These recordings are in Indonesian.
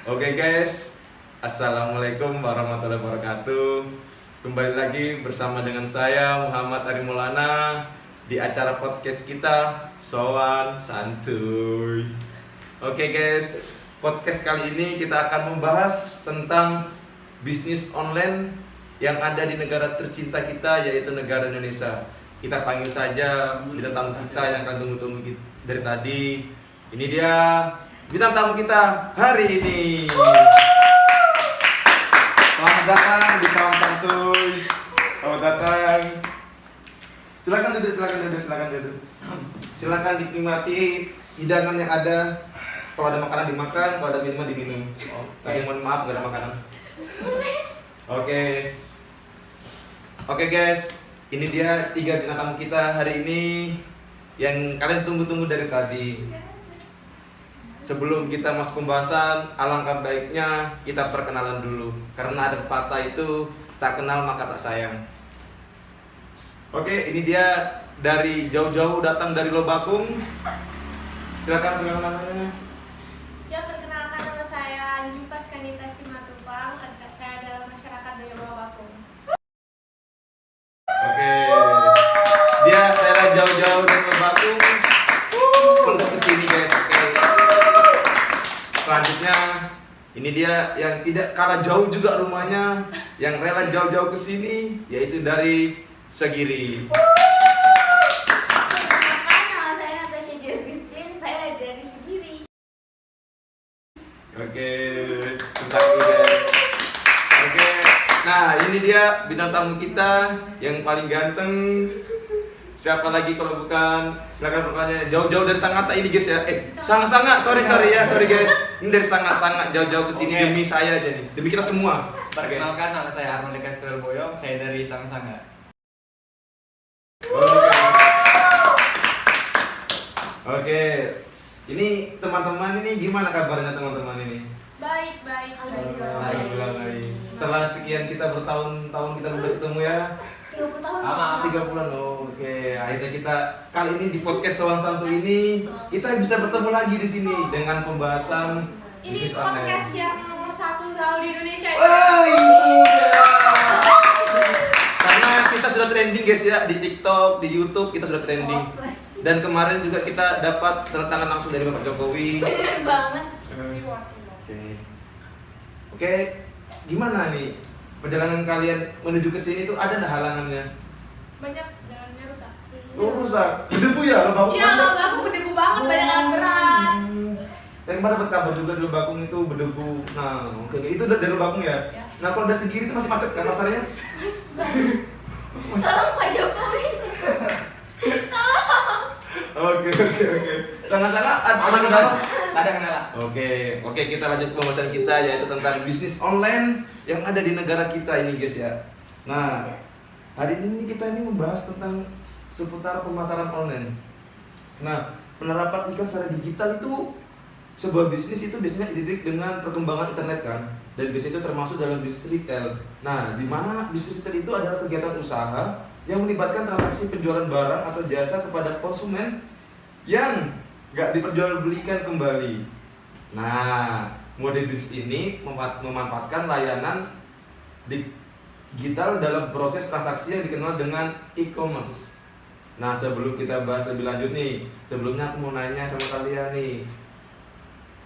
Oke guys, Assalamualaikum warahmatullahi wabarakatuh. Kembali lagi bersama dengan saya Muhammad Ari Maulana di acara podcast kita Sowan Santuy. Oke guys, podcast kali ini kita akan membahas tentang bisnis online yang ada di negara tercinta kita, yaitu negara Indonesia. Kita panggil saja bintang tamu kita yang akan tunggu-tunggu dari tadi. Ini dia bintang tamu kita hari ini. Selamat datang di Sowan Santuy. Selamat datang. Silakan duduk. Silakan dinikmati hidangan yang ada. Kalau ada makanan dimakan, kalau ada minuman diminum. Tapi mohon maaf nggak ada makanan. Oke guys, ini dia 3 bintang tamu kita hari ini yang kalian tunggu-tunggu dari tadi. Sebelum kita masuk pembahasan, alangkah baiknya kita perkenalan dulu. Karena ada pepatah itu, tak kenal maka tak sayang. Oke, ini dia dari jauh-jauh datang dari Lobakung. Silakan perkenalan namanya. Ya, perkenalkan nama saya Anjupas Kanita Simatupang. Saya adalah masyarakat dari Lobakung. Oke, saya jauh-jauh dari Lobakung untuk kesini guys. Oke. Selanjutnya, ini dia yang tidak kalah jauh juga rumahnya, yang rela jauh-jauh kesini, yaitu dari Segiri. Perkenalkan, nama saya Natasha Diogustin, saya dari Segiri. Oke, bentar dulu guys. Oke, nah ini dia bintang tamu kita yang paling ganteng. Siapa lagi kalau bukan? Silakan bertanya. Jauh-jauh dari Sangatta ini guys ya. Sangat-sangat, sorry guys. Ini dari sangat-sangat jauh-jauh kesini demi saya aja nih, demi kita semua. Perkenalkan, nama saya Arnold Castrel Boyong, saya dari Sanga-Sanga. Oke. Ini teman-teman ini gimana kabarnya teman-teman ini? Baik. Alhamdulillah baik. Setelah sekian kita bertahun-tahun kita udah ketemu ya. 30 tahun. 3 bulan. Oke, akhirnya kita kali ini di podcast Sowan Santuy ini kita bisa bertemu lagi di sini dengan pembahasan Ini bisnis podcast online. yang nomor 1 selalu di Indonesia. Itu ya. Karena kita sudah trending guys ya di TikTok, di YouTube kita sudah trending. Dan kemarin juga kita dapat tanda tangan langsung dari Bapak Jokowi. Bener banget. Oke, gimana nih perjalanan kalian menuju ke sini tuh ada nggak halangannya? Banyak jalannya rusak. Rusak, berdebu ya Lobakung? Iya, Lobakung berdebu banget, banyak alat berat. Yang kemarin dapat kabar juga di Lobakung itu berdebu. Nah, oke, itu udah dari Lobakung ya? Ya. Nah, kalau dari Segiri itu masih macet kan masalahnya? Tolong Pak Jokowi. Oke. Sangat-sangat ada kendala. Ada kendala. Oke, kita lanjut ke pembahasan kita yaitu tentang bisnis online yang ada di negara kita ini guys ya. Nah, hari ini kita membahas tentang seputar pemasaran online. Nah, penerapan iklan secara digital itu sebuah bisnis itu biasanya identik dengan perkembangan internet kan, dan bisnis itu termasuk dalam bisnis retail. Nah, di mana bisnis retail itu adalah kegiatan usaha yang melibatkan transaksi penjualan barang atau jasa kepada konsumen yang nggak diperjualbelikan kembali. Nah, model bisnis ini memanfaatkan layanan digital dalam proses transaksi yang dikenal dengan e-commerce. Nah, sebelum kita bahas lebih lanjut nih, sebelumnya aku mau nanya sama kalian nih,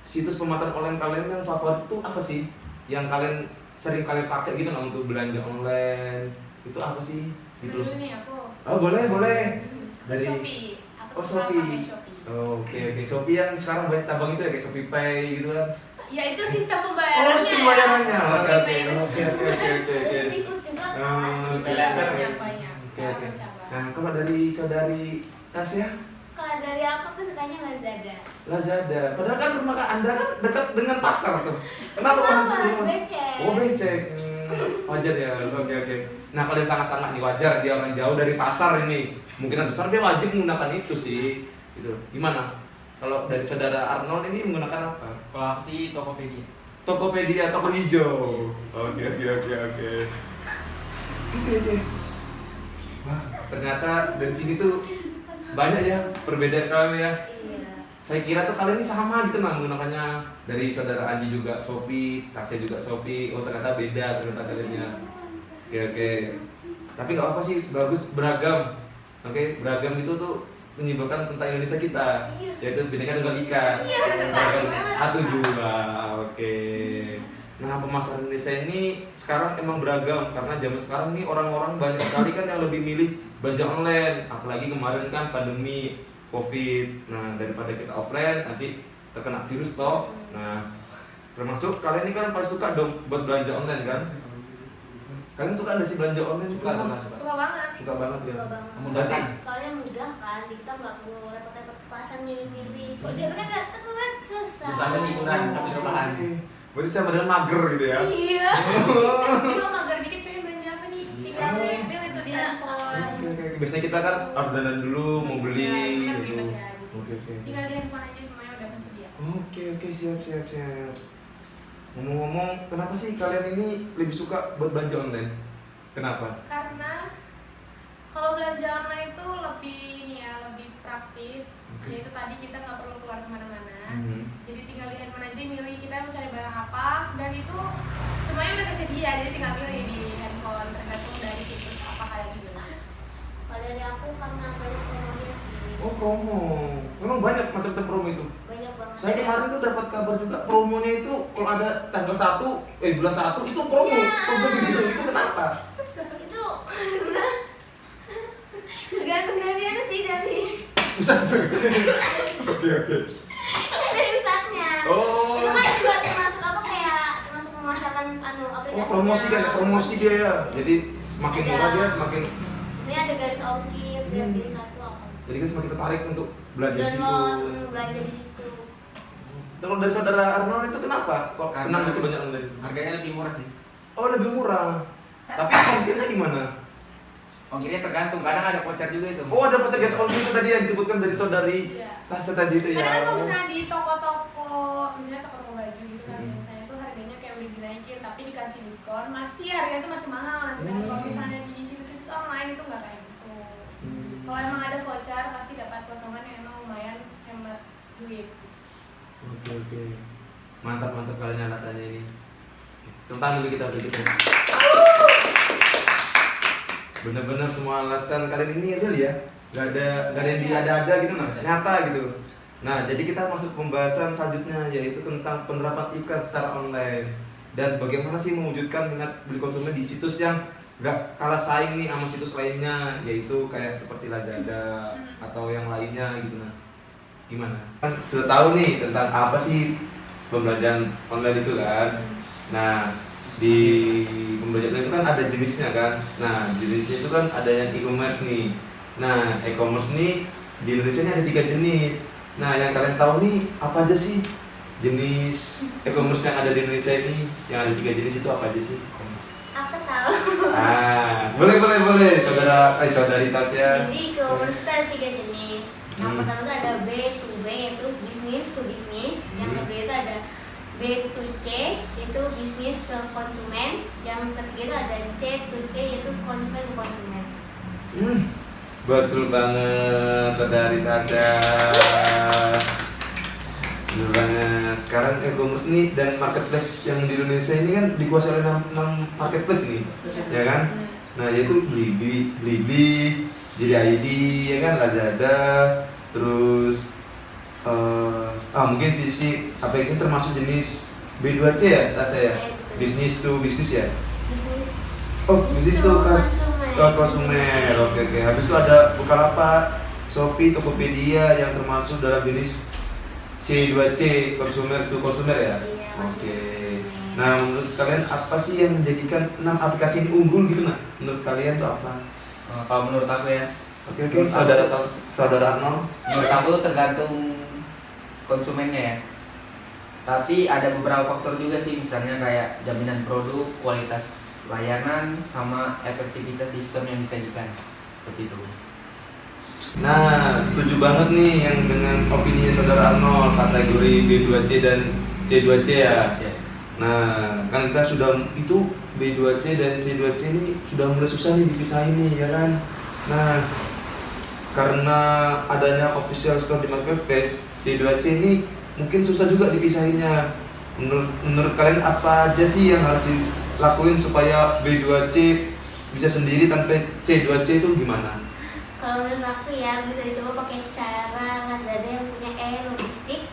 situs pemasaran online kalian yang favorit itu apa sih? Yang kalian sering kalian pakai gitu nggak untuk belanja online? Itu apa sih? Gitu. Dulu nih aku. Oh boleh. Dari Shopee. Aku suka Shopee. pakai Shopee. Oke. Shopee yang sekarang banyak cabang itu ya kayak Shopee Pay gitu kan? Ya itu sistem pembayarannya. sistem pembayarannya. Shopee Pay itu Oke. Terus ikut juga kan. Banyak. Oke. Nah, kalau dari saudari Tasya? Kalau dari aku sukanya Lazada. Lazada. Padahal kan rumah Anda kan dekat dengan pasar tuh. Kenapa pasar itu harus rumah? becek? Oh becek. Wajar ya. Oke. Nah kalau dia sangat-sangat nih wajar dia orang jauh dari pasar ini. Mungkinan besar dia wajib menggunakan itu sih. Gitu. Gimana? Kalau dari saudara Arnold ini menggunakan apa? Kalau aku sih Tokopedia. Tokopedia, toko hijau. Oke. Wah, ternyata dari sini tuh banyak ya perbedaan kalian ya. Iya. saya kira tuh kalian ini sama gitu nah menggunakannya. Dari saudara Anji juga Shopee, Tasya juga Shopee. Oh ternyata beda ternyata kaliannya. Oke. Tapi nggak apa sih, bagus beragam. Oke, beragam itu tuh menyebabkan tentang Indonesia kita, yaitu Bhinneka Tunggal Ika. Satu juga. Oke. Nah, pemasaran Indonesia ini sekarang emang beragam karena zaman sekarang nih orang-orang banyak sekali kan yang lebih milih belanja online, apalagi kemarin kan pandemi Covid. Nah, daripada kita offline nanti terkena virus toh. Nah, termasuk kalian ini kan pasti suka dong buat belanja online kan? Kalian suka nggak sih belanja online itu? Suka banget. Suka banget ya. Suka banget. Mudah kan? Soalnya mudah kan, jadi kita nggak perlu repot-repot ke pasar milih-milih. Kok dia kan nggak tekan susah. Terus ada liburan sampai rebahan. Berarti saya benar mager gitu ya? Iya. Cuma mager dikit pengen belanja apa nih? Tinggal ambil itu di handphone. Oke. Biasanya kita kan harus dandan dulu mau beli. Iya, Gitu. ribet ya. Oke. Tinggal di handphone aja semuanya udah tersedia. Oke, siap. Ngomong-ngomong, kenapa sih kalian ini lebih suka buat belanja online? Kenapa? Karena kalau belanja online itu lebih ini ya, lebih praktis. Oke. Yaitu tadi kita nggak perlu keluar kemana-mana. Jadi tinggal di handphone aja milih kita mau cari barang apa, dan itu semuanya udah tersedia. Jadi tinggal pilih di handphone tergantung dari situs apa kalian pilih. Kalau dari aku karena banyak promonya sih. Oh, promo. Memang banyak macam-macam promo itu. Banyak banget. Saya kemarin tuh dapat kabar juga promonya itu kalau ada tanggal 1, bulan 1 itu promo. Ya. Kok bisa begitu? Itu kenapa? Itu karena tergantung dari itu sih dari Bisa. Oke. dari pusatnya. Oh. Itu kan juga termasuk apa kayak termasuk memasarkan aplikasinya. Oh, promosi dia ya. Jadi semakin Ada. murah dia semakin, Misalnya ada garis ongkir, garis satu apa. jadi kita semakin tertarik untuk belanja di situ. Download belanja di situ. Kalau dari saudara Arnold itu kenapa? Kok Karena senang gitu banyak online? Harganya lebih murah sih. Oh, lebih murah. Tapi ongkirnya gimana? Ongkirnya tergantung, kadang ada voucher juga itu. Oh, ada petugas ongkir itu tadi yang disebutkan dari saudari Iya. Tasya tadi itu ya. Karena kan kalau misalnya di toko-toko, misalnya toko-toko baju gitu kan, Hmm. biasanya tuh harganya kayak udah dinaikin, tapi dikasih diskon, harganya tuh masih mahal. Nah, sedangkan kalau misalnya di situs-situs online itu nggak kayak gitu. Kalau emang ada voucher, pasti dapat potongan yang emang lumayan hemat duit. Oke. Mantap kalian alasannya ini. Tentang dulu kita berikutnya. Bener-bener semua alasan kalian ini real ya. Gak ada yang diada-ada gitu nah, nyata gitu. Nah, jadi kita masuk pembahasan selanjutnya, yaitu tentang penerapan iklan secara online dan bagaimana sih mewujudkan minat beli konsumen di situs yang gak kalah saing nih sama situs lainnya, yaitu kayak seperti Lazada atau yang lainnya gitu nah. Gimana? Kan sudah tahu nih tentang apa sih pembelanjaan online itu kan. Nah, di pembelanjaan online itu kan ada jenisnya kan. Nah, jenisnya itu kan ada yang e-commerce nih. Nah, e-commerce nih di Indonesia ini ada 3 jenis. Nah, yang kalian tahu nih apa aja sih jenis e-commerce yang ada di Indonesia ini? Yang ada 3 jenis itu apa aja sih? Aku tahu. Boleh. Saudari Tasya. Jadi e-commerce itu ada 3 jenis. Yang Hmm. pertama itu ada B2B, yaitu business to business. Yang kedua itu ada B2C, yaitu bisnis ke konsumen. Yang ketiga itu ada C2C, yaitu konsumen ke konsumen. Betul banget, saudari Tasya. Betul banget. Sekarang e-commerce nih dan marketplace yang di Indonesia ini kan dikuasai oleh 6 marketplace nih, ya kan? Nah, yaitu Blibli, JDID, ya kan, Lazada, terus mungkin di sini apa ini termasuk jenis B2C ya, Tasya ya? Business to business ya? Bisnis. Oh, bisnis to konsumer. Oke. Habis itu ada Bukalapak, Shopee, Tokopedia yang termasuk dalam jenis C2C, consumer to consumer ya. Iya, Oke. masuk. Nah, menurut kalian apa sih yang menjadikan 6 aplikasi ini unggul gitu nah? Menurut kalian tuh apa? Kalau menurut aku ya, Oke, saudara Arnold. menurut aku tergantung konsumennya ya. Tapi ada beberapa faktor juga sih, misalnya kayak jaminan produk, kualitas layanan, sama efektivitas sistem yang disajikan. Seperti itu. Nah, setuju banget nih yang dengan opini saudara Arnold, kategori B2C dan C2C ya. Ya. Nah, kan kita sudah itu B2C dan C2C ini sudah mulai susah nih dipisahin nih, ya kan? Nah, karena adanya official store di marketplace, C2C ini mungkin susah juga dipisahinnya. Menurut kalian apa aja sih yang harus dilakuin supaya B2C bisa sendiri tanpa C2C itu gimana? Kalau menurut aku ya bisa dicoba pakai cara Lazada yang punya e-logistik.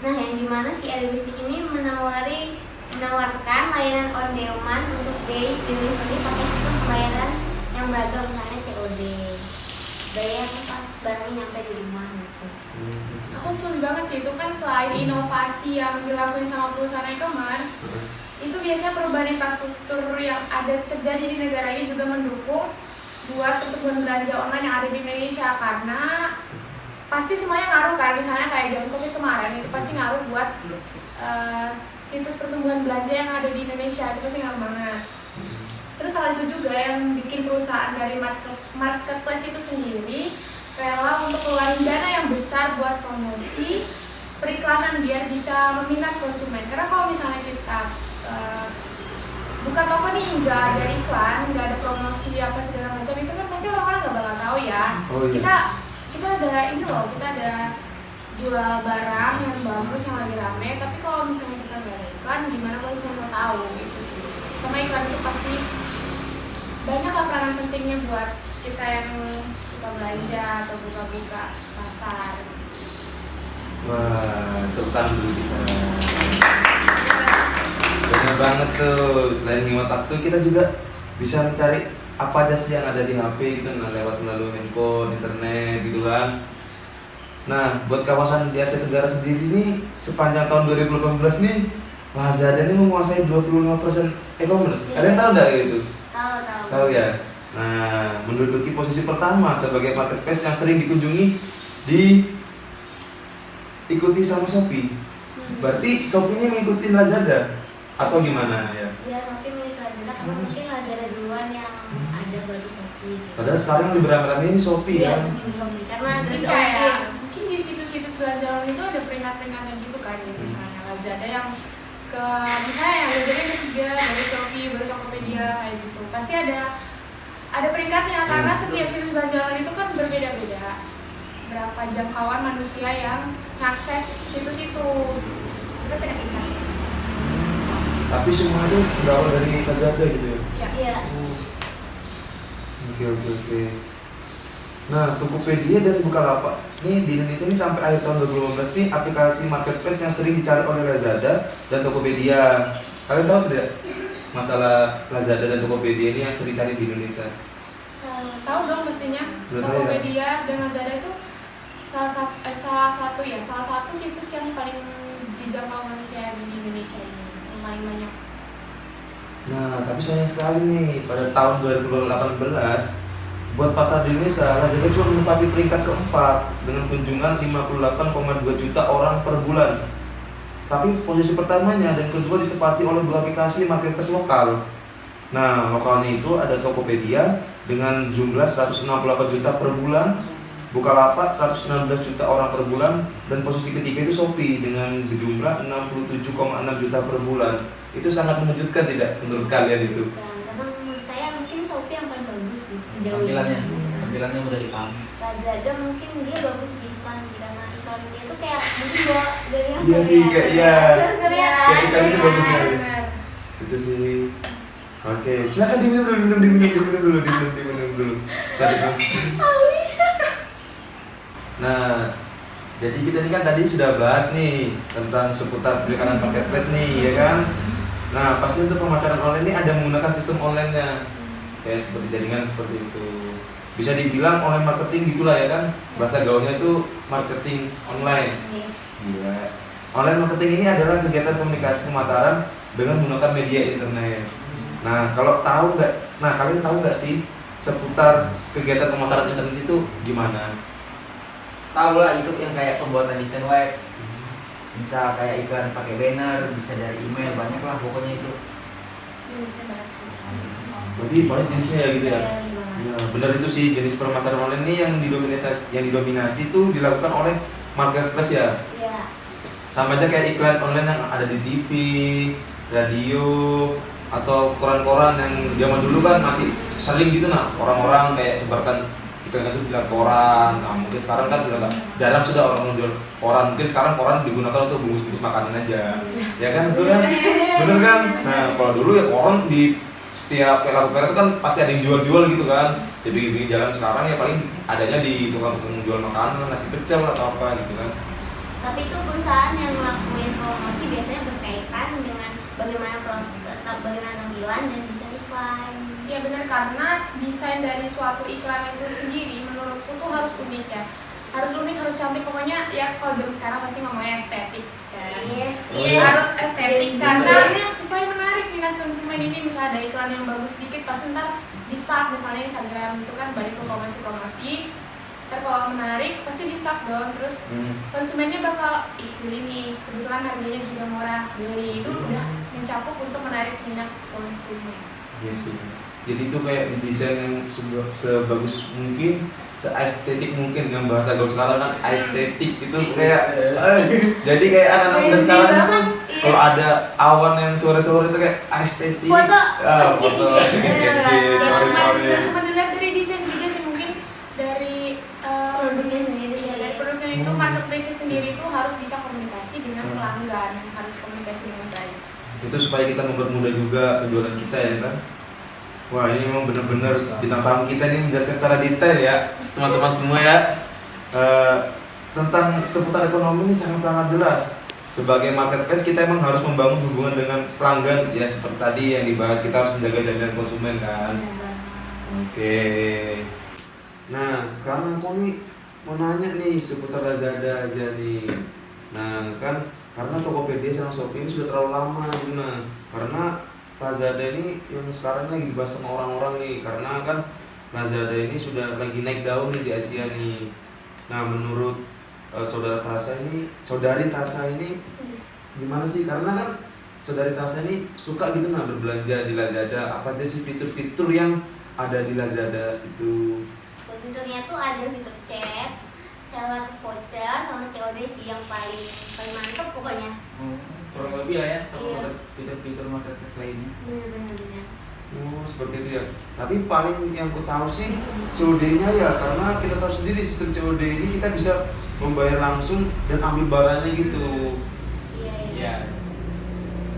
Nah, yang dimana si e-logistik ini menawarkan layanan on demand untuk day delivery pakai sistem pembayaran yang beragam, misalnya COD, bayar pas barangnya nyampe di rumah gitu. Aku setuju banget sih, itu kan selain inovasi yang dilakuin sama perusahaan e-commerce, itu biasanya perubahan infrastruktur yang ada terjadi di negara ini juga mendukung buat pertumbuhan belanja online yang ada di Indonesia, karena pasti semuanya ngaruh kan. Misalnya kayak zaman Covid kemarin itu pasti ngaruh buat situs pertumbuhan belanja yang ada di Indonesia, itu pasti ngaruh banget. Terus hal itu juga yang bikin perusahaan dari marketplace itu sendiri rela untuk keluarin dana yang besar buat promosi periklanan biar bisa meminat konsumen. Karena kalau misalnya kita buka toko nih nggak ada iklan, nggak ada promosi apa segala macam, itu kan pasti orang-orang nggak bakal tahu ya. Oh, iya. Kita ada ini loh, kita ada jual barang yang bagus yang lagi rame, tapi kalau misalnya kita nggak ada iklan, gimana konsumen mau tahu gitu sih. Karena iklan itu pasti banyak lah peran pentingnya buat kita yang suka belanja atau buka-buka pasar. Wah, tepuk tangan dulu kita. Benar banget tuh. Selain ngewatak tuh kita juga bisa mencari apa aja sih yang ada di HP gitu, lewat melalui handphone, internet gitu kan. Nah, buat kawasan di Asia Tenggara sendiri nih, sepanjang tahun 2018 nih, Lazada ini menguasai 25% e-commerce. Ada yang tahu nggak gitu? Tahu ya. Nah, menduduki posisi pertama sebagai marketplace yang sering dikunjungi, diikuti sama Shopee. Berarti Shopee ini ngikutin Lazada atau gimana ya? Iya, Shopee milik Lazada karena mungkin Lazada duluan yang ada baru Shopee. Gitu. Padahal sekarang yang beramai-ramai ini Shopee Iya, ya. Shopee karena Mungkin ada kayak mungkin di situs-situs belanja online itu ada peringkat-peringkatnya gitu kan, gitu. Misalnya Lazada yang ke misalnya yang Lazada yang ketiga, baru Shopee, baru Tokopedia kayak gitu. Pasti ada peringkatnya karena setiap situs belanja online itu kan berbeda-beda. Berapa jangkauan manusia yang mengakses situs itu. Terus ada peringkatnya. Tapi semua itu berawal dari Lazada gitu ya. Iya. Oke. Nah, Tokopedia dan Bukalapak nih di Indonesia ini sampai akhir tahun 2015 nih aplikasi marketplace yang sering dicari oleh Lazada dan Tokopedia. Kalian tahu tidak masalah Lazada dan Tokopedia ini yang sering dicari di Indonesia? Tahu dong pastinya. Betul, Tokopedia dan Lazada itu salah satu situs yang paling dijangkau manusia di Indonesia ini, yang paling banyak. Nah, tapi sayang sekali nih pada tahun 2018 buat pasar di Indonesia, Lazada cuma menempati peringkat keempat dengan kunjungan 58,2 juta orang per bulan. Tapi posisi pertamanya dan kedua ditempati oleh dua aplikasi marketplace lokal. Nah, lokalnya itu ada Tokopedia dengan jumlah 168 juta per bulan, Bukalapak 116 juta orang per bulan, dan posisi ketiga itu Shopee dengan jumlah 67,6 juta per bulan. Itu sangat mengejutkan tidak menurut kalian itu? Karena menurut saya mungkin Shopee yang paling bagus sih sejauh ini. Tampilannya udah dipahami. Lazada mungkin dia bagus di iklan sih karena iklan dia tuh kayak mungkin bawa dari yang Iya sih, kayak iya. Korea. Kayak iklan itu bagus ya. Benar. Itu sih. Oke, silakan diminum dulu. Silakan. Nah, jadi kita ini kan tadi sudah bahas nih tentang seputar perikanan marketplace nih, ya kan? Nah, pasti untuk pemasaran online ini ada menggunakan sistem online-nya, kayak seperti jaringan seperti itu. Bisa dibilang online marketing gitulah ya kan? Bahasa gaulnya itu marketing online. Yes. Iya. Online marketing ini adalah kegiatan komunikasi pemasaran dengan menggunakan media internet. Nah, kalian tahu nggak sih seputar kegiatan pemasaran internet itu gimana? Tahu lah itu yang kayak pembuatan desain web, bisa kayak iklan pakai banner, bisa dari email, banyak lah pokoknya itu. Berarti banyak jenisnya ya gitu ya? Ya, benar itu sih, jenis pemasaran online ini yang didominasi itu dilakukan oleh marketplace ya. Iya. Sama aja kayak iklan online yang ada di TV, radio, atau koran-koran yang zaman dulu kan masih sering gitu nah orang-orang kayak sebarkan iklan itu iklan koran. Nah mungkin sekarang kan sudah jarang sudah orang menjual koran, mungkin sekarang koran digunakan untuk bungkus-bungkus makanan aja, ya kan, betul kan, bener kan. Nah kalau dulu ya koran di setiap kayak lampu merah itu kan pasti ada yang jual-jual gitu kan, di pinggir jalan. Sekarang ya paling adanya di tukang-tukang jual makanan, nasi pecel atau apa gitu kan. Tapi itu perusahaan yang ngelakuin promosi biasanya berkaitan dengan bagaimana tampilan dan desain iklan. Ya benar, karena desain dari suatu iklan itu sendiri menurutku tuh harus unik ya. Harus unik, harus cantik, pokoknya ya kalau zaman sekarang pasti ngomongnya estetik kan. Yes, Oh, Iya, iya. harus estetik Yes. karena supaya menarik minat konsumen ini. Misalnya ada iklan yang bagus dikit pasti ntar di start, misalnya Instagram itu kan banyak tuh promosi-promosi. Ntar kalau menarik pasti di start dong, terus konsumennya bakal beli nih, kebetulan harganya juga murah, beli. Itu udah mencakup untuk menarik minat konsumen. Iya sih. Jadi itu kayak desain yang sebagus mungkin, seestetik mungkin, dengan bahasa gaul sekarang kan estetik itu kayak jadi kayak anak-anak muda sekarang itu Iya. kalau ada awan yang sore-sore itu kayak estetik. Foto, Foto segini. Gak cuma dilihat dari desain juga sih, mungkin dari Produknya sendiri. ya, dari produknya itu, marketplace sendiri itu harus bisa komunikasi dengan pelanggan, harus komunikasi dengan baik. Itu supaya kita mempermudah juga penjualan kita ya kan. Wah ini memang benar-benar bintang tamu kita ini menjelaskan secara detail ya teman-teman semua ya. Tentang seputar ekonomi ini sangat-sangat jelas. Sebagai marketplace kita emang harus membangun hubungan dengan pelanggan ya, seperti tadi yang dibahas, kita harus menjaga jaminan konsumen kan. Oke. Nah sekarang aku nih mau nanya nih seputar Lazada aja nih. Nah kan karena Tokopedia sama Shopee ini sudah terlalu lama gitu. Nah karena Lazada ini yang sekarang lagi dibahas sama orang-orang nih, karena kan Lazada ini sudah lagi naik daun nih di Asia nih. Nah menurut saudari Tasa ini gimana sih? Karena kan saudari Tasa ini suka gitu nah berbelanja di Lazada. Apa aja sih fitur-fitur yang ada di Lazada itu? Fiturnya tuh ada fitur chat, seller voucher, sama COD sih yang paling mantep pokoknya. Kurang lebih lah ya Iya. sama fitur-fitur marketplace lainnya. Bener-bener. Oh seperti itu ya. Tapi paling yang ku tahu sih COD-nya ya, karena kita tahu sendiri sistem COD ini kita bisa membayar langsung dan ambil barangnya gitu. Iya.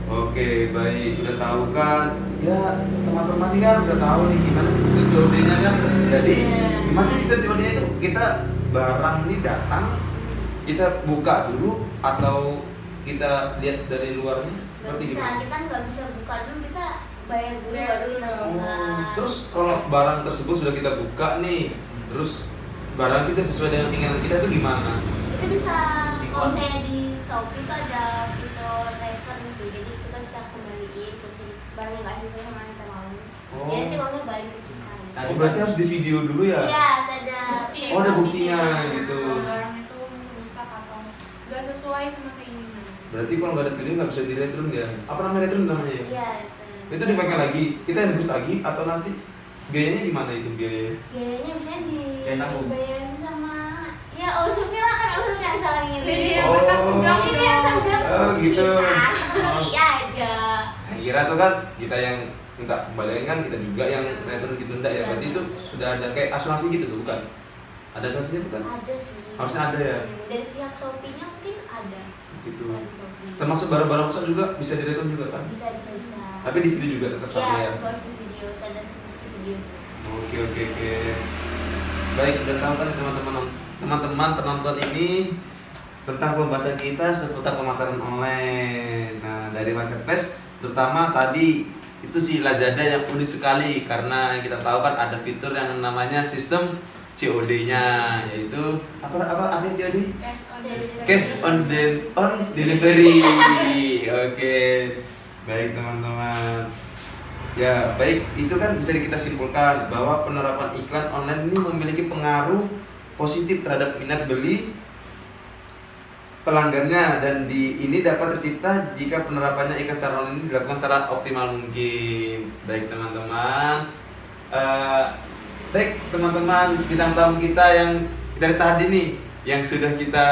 Oke baik, udah tahu kan? Ya teman-teman ini kan udah tahu nih gimana sih sistem COD-nya kan. Jadi gimana sih sistem COD-nya itu? Kita barang ini datang, kita buka dulu atau kita lihat dari luarnya? Gak Seperti bisa, gimana? kita nggak bisa buka dulu, kita bayar dulu Bayar baru kita dulu. buka. Terus kalau barang tersebut sudah kita buka nih, terus barang kita sesuai dengan keinginan kita itu gimana? Kita bisa, kalau misalnya di Shopee itu ada fitur return sih, jadi kita bisa kembaliin kalau barangnya nggak sesuai sama yang kita mau. Oh. Jadi nanti uangnya balik ke kita. Oh berarti harus di video dulu ya? Iya, harus ada. Bukti, Oh, ada buktinya. buktinya gitu. Kalau barang itu rusak atau nggak sesuai sama keinginan. Berarti kalau nggak ada video nggak bisa di-return ya? Apa namanya return namanya ya? Iya, Itu dipakai lagi, kita nebus lagi atau nanti biayanya gimana itu biayanya? biayanya misalnya Yang tanggung. dibayarin sama ya urusannya lah, kan urusannya asal ini. Jadi yang Oh. bertanggung jawab Ini yang tanggung jawab Oh, terus gitu. kita. Iya aja. Saya kira tuh kan kita yang minta kembalian kan kita juga yang return gitu enggak ya? Berarti itu sudah ada kayak asuransi gitu tuh bukan? Ada asuransinya bukan? Ada sih. Harusnya ada ya? Dari pihak Shopee-nya mungkin ada. Gitu. Dari Shopee. Termasuk barang-barang rusak juga bisa di-return juga kan? Bisa. Tapi di video juga tetap sama Iya, ya? harus di video, ada di video. Oke. Baik, udah tahu kan teman-teman penonton ini tentang pembahasan kita seputar pemasaran online. Nah, dari marketplace terutama tadi itu si Lazada yang unik sekali karena kita tahu kan ada fitur yang namanya sistem COD-nya, yaitu apa artinya COD? Cash on delivery. Oke. Baik teman-teman. Ya, baik, itu kan bisa kita simpulkan bahwa penerapan iklan online ini memiliki pengaruh positif terhadap minat beli pelanggannya, dan ini dapat tercipta jika penerapannya iklan secara online ini dilakukan secara optimal mungkin. Baik teman-teman. Baik teman-teman, bintang tamu kita yang dari tadi nih yang sudah kita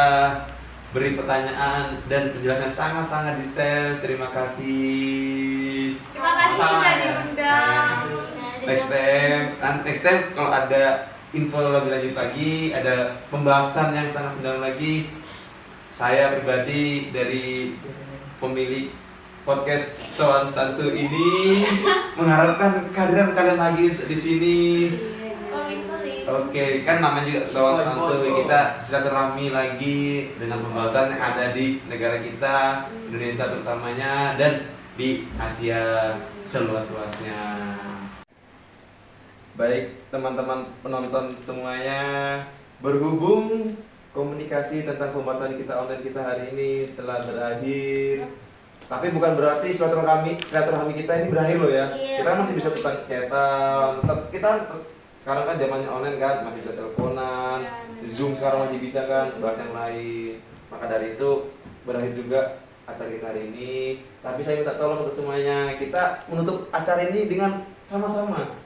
beri pertanyaan dan penjelasan sangat-sangat detail. Terima kasih. Terima kasih sudah diundang. Next time kalau ada info lebih lanjut lagi, ada pembahasan yang sangat mendalam lagi. Saya pribadi dari pemilik podcast Soan Santu ini mengharapkan kehadiran kalian lagi di sini. Oke, kan namanya juga Soan Santu, kita silaturahmi lagi dengan pembahasan yang ada di negara kita, Indonesia terutamanya, dan di Asia seluas-luasnya. Baik, teman-teman penonton semuanya, berhubung komunikasi tentang pembahasan kita online kita hari ini telah berakhir. Tapi bukan berarti silaturahmi kita ini berakhir loh ya. Iya. Kita masih bisa tetap chatan, kita sekarang kan zamannya online kan, masih bisa teleponan, Zoom sekarang masih bisa kan, bahas yang lain. Maka dari itu berakhir juga acara kita hari ini. Tapi saya minta tolong untuk semuanya, kita menutup acara ini dengan sama-sama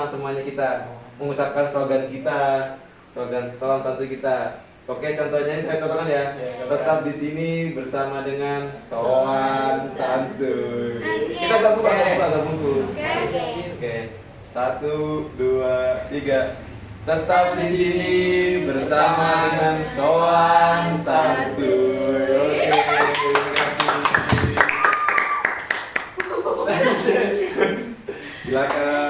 semuanya kita mengucapkan slogan kita, slogan Soan Santu kita. Oke, contohnya ini saya contohkan ya. Tetap di sini bersama dengan Soan Santu. Kita gabung. Oke. 1, 2, 3. Tetap di sini bersama dengan Soan Santu. Oke. Silakan.